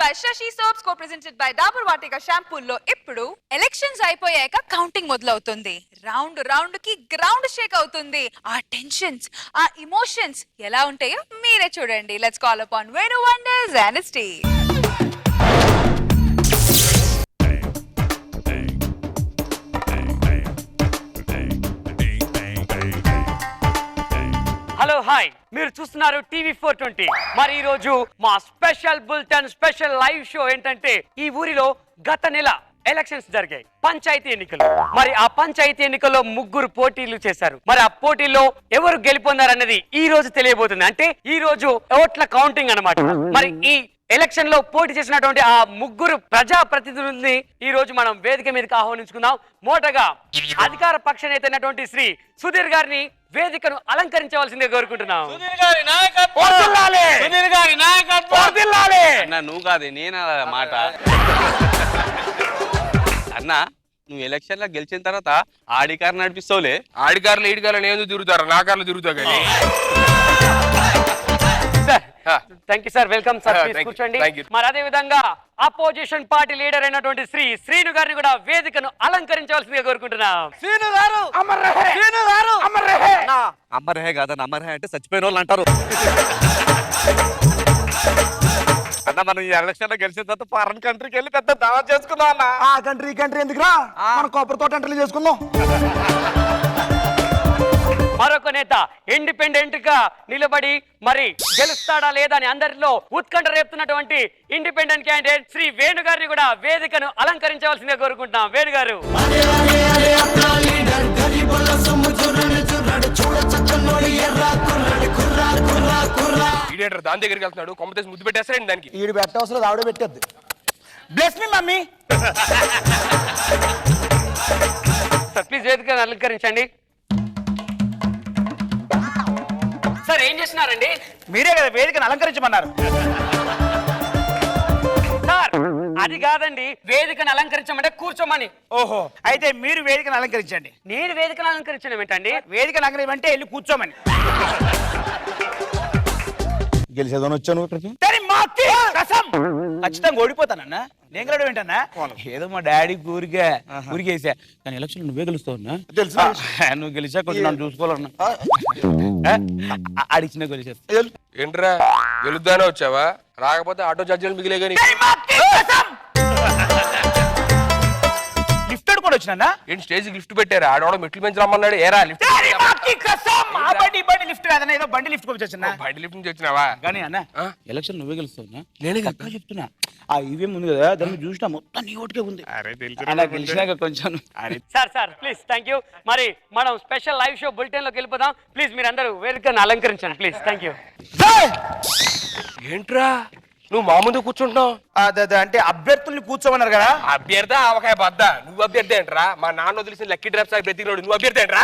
by Shashi Soaps, co-presented by Dabur Vatika Shampoo లో ఇప్పుడు elections అయిపోయాక కౌంటింగ్ మొదలవుతుంది. రౌండ్ రౌండ్ కి గ్రౌండ్ షేక్ అవుతుంది. ఆ టెన్షన్స్, ఆ ఎమోషన్స్ ఎలా ఉంటాయో మీరే చూడండి. Let's call upon Venu wonders and Steve. Hello hi, మీరు చూస్తున్నారు టీవీ 420. మరి ఈ రోజు మా special bulletin, special live show ఏంటంటే ఈ ఊరిలో గత నెల ఎలక్షన్స్ జరిగాయి, పంచాయతీ ఎన్నికలు. మరి ఆ పంచాయతీ ఎన్నికల్లో ముగ్గురు పోటీలు చేశారు. మరి ఆ పోటీల్లో ఎవరు గెలుపొందారన్నది ఈ రోజు తెలియబోతుంది. అంటే ఈ రోజు ఓట్ల కౌంటింగ్ అన్నమాట. మరి ఈ ఎలక్షన్ లో పోటీ చేసినటువంటి ఆ ముగ్గురు ప్రజా ప్రతినిధుల్ని ఈ రోజు మనం వేదిక మీదకి ఆహ్వానించుకుందాం. మోటగా అధికార పక్ష నేత అయినటువంటి శ్రీ సుధీర్ గారిని వేదికను అలంకరించవలసిందిగా కోరుకుంటున్నాం. నువ్వు కాదు నేను మాట అన్నా. నువ్వు ఎలక్షన్ లో గెలిచిన తర్వాత ఆడి కారు నడిపిస్తావులే. ఆడి కార్లు ఈడి కార్లు నేను తిరుగుతారు, నా కార్లు తిరుగుతా కానీ. Thank you sir, welcome sir, కూర్చోండి. మరి అదే విధంగా అపోజిషన్ పార్టీ లీడర్ అయినటువంటి శ్రీ శ్రీను గారిని కూడా వేదికను అలంకరించవలసిందిగా కోరుకుంటున్నాం. శ్రీను గారు అమర్ రహే కాదని అమర్ రహే అంటే చచ్చిపోయిన వాళ్ళు అంటారు. అన్న మనం ఈ ఎలక్షన్ లో గెలిచిన తర్వాత ఫారెన్ కంట్రీకి వెళ్ళి పెద్ద దావా చేసుకుందాం అన్న. ఆ కంట్రీ ఎందుకురా, మన కొబ్బరి తోట ఎంట్రీ చేసుకుందాం. మరొక నేత ఇండిపెండెంట్ గా నిలబడి మరి గెలుస్తాడా లేదా అని అందరిలో ఉత్కంఠ రేపుతున్నటువంటి ఇండిపెండెంట్ క్యాండిడేట్ శ్రీ వేణు గారిని కూడా వేదికను అలంకరించవలసిందిగా కోరుకుంటున్నాం. వేణు గారు. దాని దగ్గరికి వెళ్తున్నాడు, కొమ్మతేసి ముద్దు పెట్టేస్తాడు దానికి. ఈడు పెట్టవసరం ఆవిడ పెట్టద్దు. Bless me mummy. Sir please వేదికను అలంకరించండి. సార్ ఏం చేస్తున్నారండి? మీరే కదా వేదికను అలంకరించమన్నారు. సార్ అది కాదండి, వేదికను అలంకరించమంటే కూర్చోమని. ఓహో, అయితే మీరు వేదికను అలంకరించండి. నేను వేదికను అలంకరించడం ఏంటండి? వేదికను అలంకరించమంటే వెళ్ళి కూర్చోమని. గెలిచేదని వచ్చాను ఖచ్చితంగా ఓడిపోతానన్నా. నేను కూడా ఏంటన్నా, ఏదో మా డాడీ ఊరికేసా కానీ ఎలక్షన్ నువ్వే గెలుస్తావున్నా. తెలుసు, నువ్వు గెలిచా కొంచెం నన్ను చూసుకోవాలన్నా. అడిచిన గెలిచేస్తా. ఏంట్రా గెలుద్దానే వచ్చావా? రాకపోతే ఆటో ఛార్జీలు మిగిలే కానీ. లిఫ్ట్ కూడా వచ్చినా. ఏంటి స్టేజ్ లిఫ్ట్ పెట్టారా? ఆడవాడు మెట్లు పెంచి రమ్మన్నాడు. ఏరా లిఫ్ట్ లిఫ్ట్ కాదన్నా, ఏదో బండి లిఫ్ట్ వచ్చేసిన. బండి లిఫ్ట్ నుంచి వచ్చినావా? కానీ అన్న ఎలక్షన్ నువ్వే గెలుస్తావున్నా. నేనే చెప్తున్నా. ఆ ఈవీఎం ఉంది కదా, దాన్ని చూసినా మొత్తం నీ ఓటుకే ఉంది. అలా గెలిచినాక కొంచెం. Sir please thank you. మరి మనం స్పెషల్ లైవ్ షో బులెటిన్ లోకి వెళ్ళిపోదాం. ప్లీజ్ మీరు అందరూ వేదికను అలంకరించండి ప్లీజ్. Thank you. ఏంట్రా నువ్వు మా ముందు కూర్చుంటున్నావు? అంటే అభ్యర్థుల్ని కూర్చోమన్నారు కదా. అభ్యర్థ ఆవకాయ బద్ద. నువ్వు అభ్యర్థి ఏంట్రా? మా నాన్న వదిలేసిన లక్కీ డ్రాప్స్ బ్రతికినోడు నువ్వు అభ్యర్థి ఏంట్రా?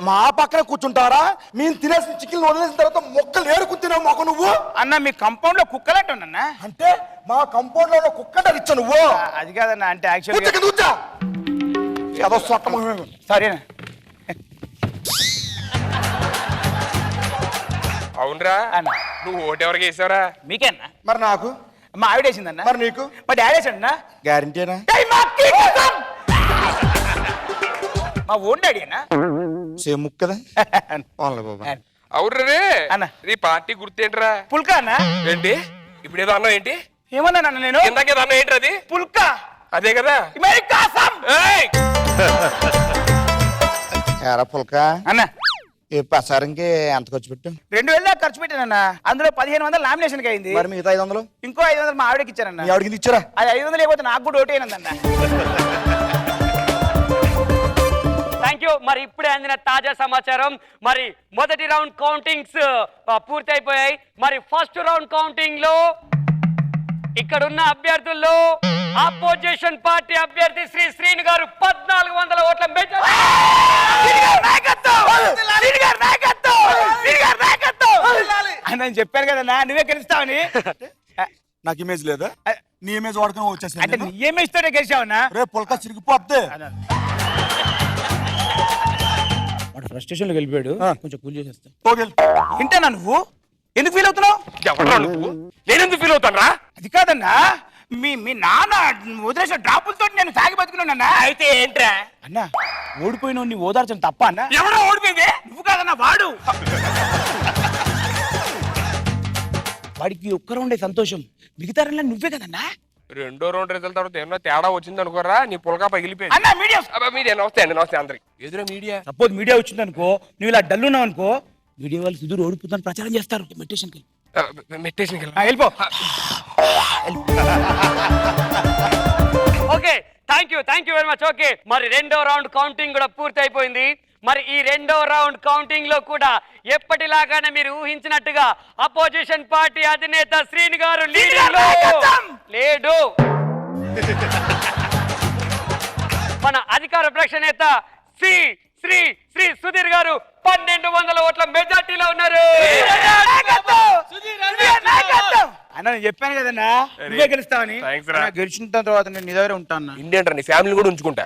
మా పక్కన కూర్చుంటారా? మేము తినేసిన చికెన్ వదిలేసిన తర్వాత మొక్కలు ఏరుకుతున్నావు మాకు నువ్వు. అన్న మీ కంపౌండ్ లో కుక్కలట్టు ఉన్నా. అంటే మా కంపౌండ్ లో కుక్క ఇచ్చా నువ్వు. అది కాదన్న, అంటే యాక్చువల్గా సరేనా. అవునరా, నువ్వు ఓటు ఎవరికి వేసావరా? మీకేనా? మరి నాకు. మా ఆవిడ వేసిందన్న. మరి నీకు? మా డాడీ వేసాడన్నా. గ్యారంటీనా? మా ఓన్ డాడీ అన్నా. సేమ్ ముక్క కదా. అవునరే అన్న, నీ పార్టీ గుర్తేంట్రా? పుల్కా అన్న. ఏంటి ఇప్పుడు ఏదో అన్నావు? ఏంటి ఏమన్నా నేను ఇందాకేదో అన్నా? ఏంటి అది? పుల్కా. అదే కదా పుల్కా అన్న. ఏ ప్రసారంకి ఎంత ఖర్చు పెట్టాం? 2000 దాకా ఖర్చు పెట్టానన్నా. అందులో 1500 నామినేషన్ కి అయింది. మరి మిగతా 500? ఇంకో 500 మా ఆవిడకి ఇచ్చారన్న. ఆవిడకి ఇచ్చారా? అది 500 లేకపోతే నాకు కూడా ఓటేనందన్న. Thank you. మరి ఇప్పుడే అందిన తాజా సమాచారం. మరి మొదటి రౌండ్ కౌంటింగ్స్ పూర్తి అయిపోయాయి. మరి ఫస్ట్ రౌండ్ కౌంటింగ్ లో ఇక్కడున్న అభ్యర్థుల్లో అపోజిషన్ పార్టీ అభ్యర్థి శ్రీ శ్రీను గారు 1400 ఓట్ల నేను చెప్పాను కదన్నా నువ్వే గెలుస్తావని. నాకు ఇమేజ్ లేదా? నీ ఇమేజ్ వాడుకుని వచ్చేసి అంటే నీ ఇమేజ్ తోనే గెలిచావన్నా. రేపు పుల్కా చిరిగిపోద్ది. వాడు ఫ్రస్ట్రేషన్ లో వెళ్ళిపోయాడు, కొంచెం కూల్ చేసేస్తా. వింటానా నువ్వు? ఎందుకు ఫీల్ అవుతున్నావు? ఎవరా నువ్వు? నేనెందుకు ఫీల్ అవుతాను రా? అది కాదన్నా, మీ నాన్న వదిలేసిన డ్రాపులతో నేను తాగి బతుకున్నానన్నా. అయితే ఏంట్రా? అన్నా ఓడిపోయిన నీ ఓదార్చడం తప్ప అన్నా? ఎవడో ఓడిపోయింది? నువ్వు కాదన్నా, వాడు. వాడికి ఒక్క రౌండే సంతోషం, మిగతా రౌండ్లో నువ్వే కదన్నా. రెండో రౌండ్ రిజల్ట్ తర్వాత ఏమన్నా తేడా వచ్చింది అనుకోరా, నీ పులకా పగిలిపోయింది. అన్నా మీడియా మీడియా నమస్తే అండి, నమస్తే అందరికి. ఎదురా మీడియా. సపోజ్ మీడియా వచ్చింది అనుకో, నువ్వు ఇలా డల్ ఉన్నావు అనుకో, మీడియా వాళ్ళు సుధీర్ ఓడిపోతాను ప్రచారం చేస్తారు మెడిటేషన్కి. మెడిటేషన్కి వెళ్ళిపో. Okay, thank you very much. Okay, మరి రెండో రౌండ్ కౌంటింగ్ కూడా పూర్తి అయిపోయింది. మరి ఈ రెండో రౌండ్ కౌంటింగ్ లో కూడా ఎప్పటిలాగానే మీరు ఊహించినట్టుగా అపోజిషన్ పార్టీ అధినేత శ్రీని గారు లీడింగ్ లో లేడు. మన అధికార ప్రతిపక్ష నేత శ్రీ శ్రీ శ్రీ సుధీర్ గారు 1200 ఓట్ల మెజార్టీలో ఉన్నారు. అన్న నేను చెప్పాను కదన్నా, నువ్వే గెలుస్తావని. Thanks రా. గెలిచిన తర్వాత నేను నీ దగ్గర ఉంటాను. ఇండియన్ నీ ఫ్యామిలీ కూడా ఉంచుకుంటా.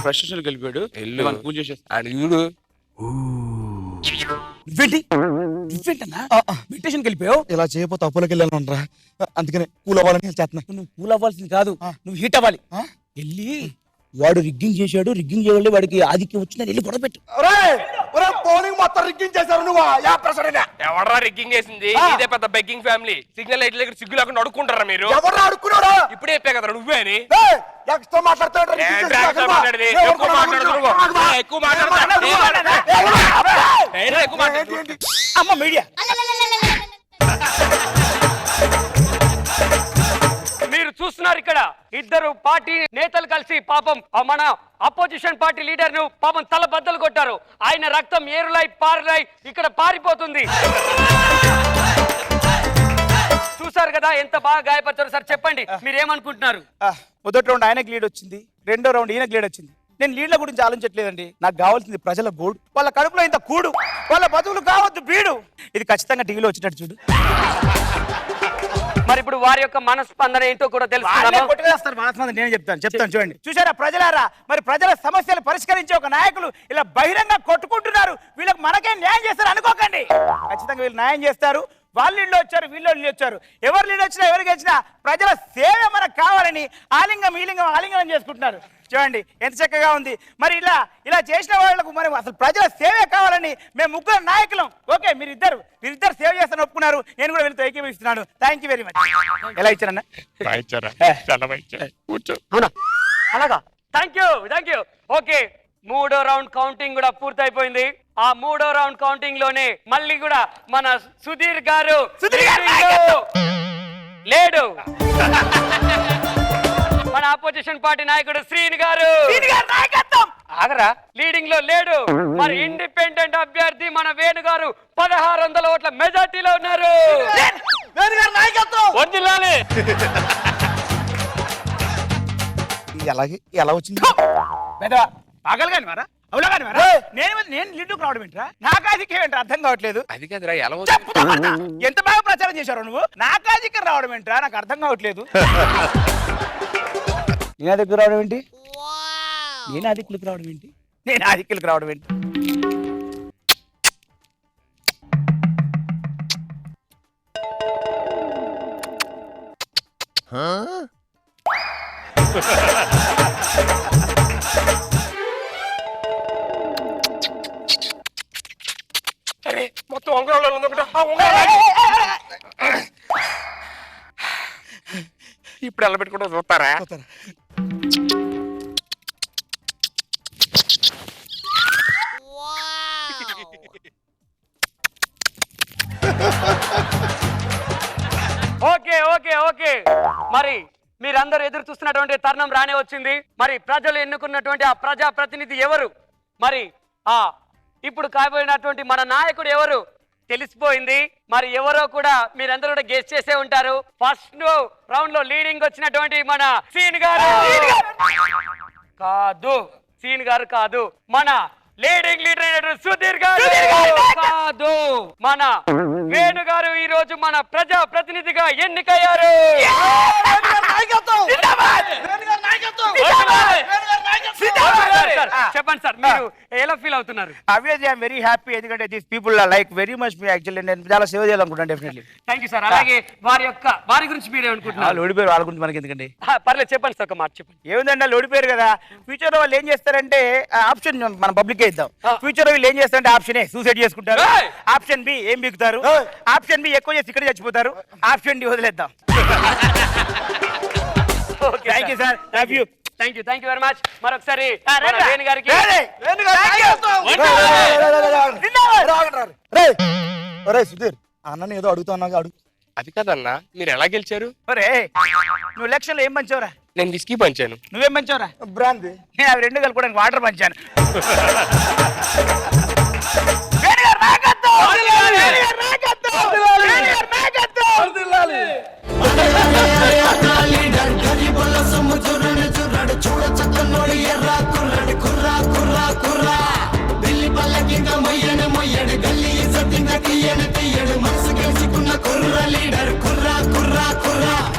ఫ్రస్ట్రేషన్ గెలిపాడు, వెళ్ళు. పూజ చేసేస్తా. ఆయన చూడు. నువ్వేంటన్నా మెడిటేషన్ గెలిపావు? ఇలా చేయకపోతే అప్పులోకి వెళ్ళాలంటరా, అందుకనే కూల్ అవ్వాలని చేస్తున్నా. నువ్వు కూల్ అవ్వాల్సింది కాదు, నువ్వు హీట్ అవ్వాలి. వెళ్ళి వాడు రిగ్గింగ్ చేశాడు, రిగ్గింగ్ చేయడం వాడికి ఆధిక్యం వచ్చిందని వెళ్ళి గొడవ పెట్టు. పోలింగ్ మొత్తం రిగ్గింగ్ చేశారు నువ్వు. ఎవడరా రిగ్గింగ్ చేసింది? ఇదే పెద్ద బెగ్గింగ్ ఫ్యామిలీ. సిగ్నల్ లైట్ దగ్గర సిగ్గు లేకుండా అడుక్కుంటారా మీరు? ఎవరు అడుక్కున్నారా? ఇప్పుడే చెప్పా కదా నువ్వే అని. ఎక్కువ మాట్లాడతాడు. అమ్మ మీడియా మీరు చూస్తున్నారు ఇక్కడ ఇద్దరు పార్టీ నేతలు కలిసి పాపం మన అపోజిషన్ పార్టీ లీడర్ ను పాపం తల బద్దలు కొట్టారు. ఆయన రక్తం ఏరులై పారులై ఇక్కడ పారిపోతుంది. చూసారు కదా ఎంత బాగా గాయపరిచారు. సార్ చెప్పండి, మీరేమనుకుంటున్నారు? మొదటి రౌండ్ ఆయనకు లీడ్ వచ్చింది, రెండో రౌండ్ ఈయనకు లీడ్ వచ్చింది. నేను లీడ్ల గురించి ఆలోచించట్లేదండి, నాకు కావాల్సింది ప్రజల గోడు. వాళ్ళ కడుపులో ఇంత కూడు, వాళ్ళ బతుకులు కావద్దు బీడు. ఇది ఖచ్చితంగా టీవీలో వచ్చినట్టు చూడు. మరి ఇప్పుడు వారి యొక్క మనస్పందన ఏంటో కూడా తెలుసు. నేను చెప్తాను చూడండి. చూసారా ప్రజలారా, మరి ప్రజల సమస్యలు పరిష్కరించే ఒక నాయకులు ఇలా బహిరంగ కొట్టుకుంటున్నారు. వీళ్ళకి మనకే న్యాయం చేస్తారు అనుకోకండి, ఖచ్చితంగా వీళ్ళు న్యాయం చేస్తారు. వాళ్ళు ఇళ్ళు వచ్చారు, వీళ్ళు వచ్చారు. ఎవరు లీడ్ వచ్చినా ఎవరికి వచ్చినా ప్రజల సేవ మనకు కావాలని ఆలింగం ఈలింగం ఆలింగనం చేసుకుంటున్నారు. చూడండి ఎంత చక్కగా ఉంది. మరి ఇలా చేసిన వాళ్ళకు మరి అసలు ప్రజల సేవే కావాలని మేము ముగ్గురు నాయకులం. ఓకే, మీరిద్దరు సేవ చేస్తాను ఒప్పుకున్నారు. నేను కూడా వీళ్ళతో ఏకీభవిస్తున్నాను. Thank you very much. ఎలా ఇచ్చారన్నా? అవునా, అలాగా. Thank you. ఓకే, మూడో రౌండ్ కౌంటింగ్ కూడా పూర్తయిపోయింది. ఆ మూడో రౌండ్ కౌంటింగ్ లోనే మళ్ళీ కూడా మన సుధీర్ గారు లేడు. మన అపోజిషన్ పార్టీ నాయకుడు శ్రీని గారు ఆగరా లీడింగ్ లో లేడు. మరి ఇండిపెండెంట్ అభ్యర్థి మన వేణు గారు 1600 ఓట్ల మెజార్టీలో ఉన్నారు. వర్ధిల్లాలి. ఎలా వచ్చింది? పగలగాని మారా, అవులాగాని మారా. నేను లీడ్లోకి రావడం ఏంట్రా? నాకు ఆధిక్యం ఏంట్రా అర్థం కావట్లేదు. అది కాదురా, ఎలా ఎంత బాగా ప్రచారం చేశారు నువ్వు. నాకు ఆధిక్యం రావడం ఏంట్రా నాకు అర్థం కావట్లేదు. నేను ఆధిక్యం రావడం ఏంటి? నేను ఆధిక్యులకు రావడం ఏంటి? అరే మొత్తం ఉంగరాలు ఇప్పుడు ఎలా పెట్టుకుంటా చూస్తారా? ఓకే. మరి మీరందరూ ఎదురు చూస్తున్నటువంటి తరుణం రానే వచ్చింది. మరి ప్రజలు ఎన్నుకున్నటువంటి ఆ ప్రజా ప్రతినిధి ఎవరు, మరి ఇప్పుడు కాబోయినటువంటి మన నాయకుడు ఎవరు తెలిసిపోయింది. మరి ఎవరో కూడా మీరందరూ కూడా గెస్ చేసే ఉంటారు. ఫస్ట్ రౌండ్ లో లీడింగ్ వచ్చినటువంటి మన సీన్ గారు కాదు, మన లీడింగ్ లీడర్ సుధీర్ గారు కాదు, మన వేణు గారు ఈ రోజు మన ప్రజా ప్రతినిధిగా ఎన్నికయ్యారు. చెప్పండి సార్ మీరు ఎలా ఫీల్ అవుతున్నారు? ఆబ్వియస్లీ ఐఎమ్ వెరీ హ్యాపీ, ఎందుకంటే these people like very much me actually. నేను చాలా సేవ చేయాలనుకుంటాను డెఫినెట్లీ. Thank you sir. అలాగే వారి గురించి మీరే అనుకుంటున్నారు? వాళ్ళు ఓడిపోయారు, వాళ్ళ గురించి మనకి ఎందుకండి. పర్లేదు చెప్పండి సార్, ఒక మాట చెప్పండి. ఏముందండి, వాళ్ళు ఓడిపోయారు కదా. ఫ్యూచర్ లో వాళ్ళు ఏం చేస్తారంటే ఆప్షన్ మన పబ్లిక్ ఇద్దాం. ఫ్యూచర్ లో వీళ్ళు ఏం చేస్తారంటే ఆప్షన్ ఏ సూసైడ్ చేసుకుంటారు, ఆప్షన్ బి ఏం బిగుతారు, ఆప్షన్ బి ఎక్కువ చేసి ఇక్కడ చచ్చిపోతారు, ఆప్షన్ డి వదిలేద్దాం. Thank you sir, love you. Thank you very much. మరొకసారి వేణు గారికి సుధీర్ అన్న ఏదో అడుగుతున్నా అడుగు. అది కదన్నా, మీరు ఎలా గెలిచారు? ఒరే నువ్వు ఎలక్షన్ లో ఏం పంచావురా? నేను విస్కీ పంచాను. నువ్వేం పంచావురా? బ్రాందీ. నేను అవి రెండు కలుపుకోవడానికి వాటర్ పంచాను.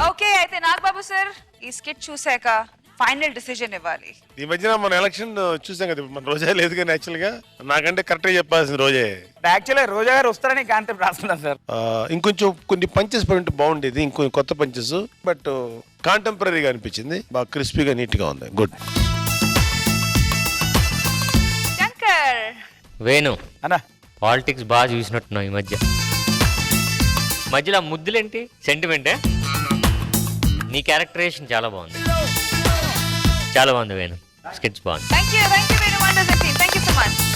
ఓకే, అయితే నాగబాబు సార్ ఈ స్కిట్ చూసాక ఫైనల్ డిసిజన్ ఇవ్వాలి. ఈ మధ్యన మన ఎలక్షన్ చూసాం కదా, మన రోజా లేదు కానీ యాక్చువల్ గా నాకంటే కరెక్ట్ గా చెప్పాల్సింది రోజే. యాక్చువల్లీ రోజా గారు వస్తారని కాన్సెప్ట్ రాస్తున్నాను సార్. ఇంకొంచెం కొన్ని పంచెస్ పడి బాగుండేది, ఇంకో కొత్త పంచెస్, బట్ కాంటెంపరీగా అనిపించింది, బాగా క్రిస్పీగా నీట్ గా ఉంది. గుడ్. శంకర్ వేణు అన్నా పాలిటిక్స్ బాగా చూసినట్టున్నావు ఈ మధ్యలో ముద్దులేంటి, సెంటిమెంటే? నీ క్యారెక్టరేషన్ చాలా బాగుంది వేణు. స్కెచ్ బాగుంది. Thank you very much. Thank you so much.